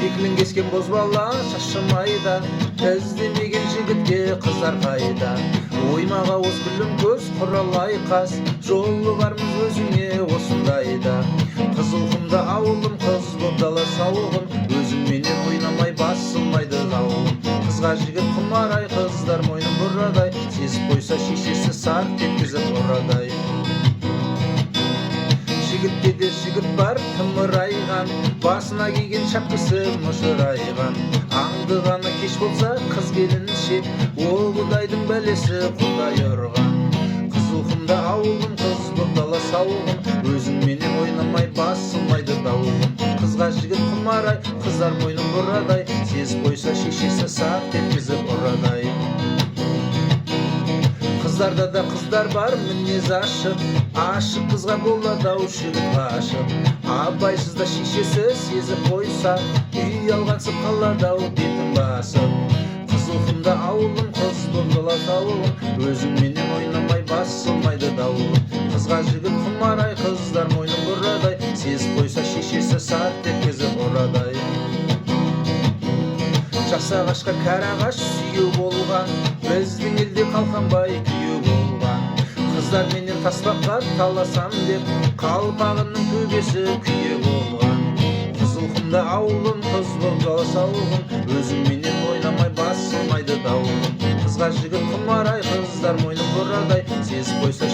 Екілін кескен бозбала шашымайда, іздемеген жігітке қыздар қайда. Оймаға оз күлім көз құралай қас, жолы бармыз өзіңе осындайда. Қызылқұмда ауылым, қыз боп дала сауығым, өзіңменен ойнамай басылмайды дауылым. Қызға жігіт құмарай, қыздар мойнын бұрадай, сезіп қойса шешесі сарт еткізіп ұрадай. Жігітте де жігіт бар тымырайған, басына киген шапкасы мұжырайған. Аңдығаны кеш болса қыз келінше, ол құдайдың бәлесі құдай ұрған. Қызылқұмда ауылым, қыз боп дала сауығым, өзіңменен ойнамай басылмайды дауылым. Қызға жігіт құмарай, қыздар мойнын бұрадай, сезіп қойса шешесі сарт еткізіп ұрадай. Қыздарда да қыздар бар мінез ашық, ашық қызға болады ау жігіт ғашық. Абайсызда шешесі сезіп қойса, үй алғансып қалады ау бетін басып. Қызылқұмда ауылым, қыз боп дала сауығым, өзіңменен ойнамай басылмайды дауылым. Қызға жігіт құмарай, қыздар мойнын бұрадай, сезіп қойса шешесі сарт еткізіп ұрадай. Жас ағашқа кәрі ағаш сүйеу болған, біздің елде қалқанбай күйеу болған. Қыздар менен таспаққа таласам деп, қалпағының төбесі күйе болған. Қызылқұмда ауылым, қыз боп дала сауығым, өзіңменен ойнамай басылмайды дауылым. Қызға жігіт құмарай, қыздар мойнын бұрадай, сезіп қойса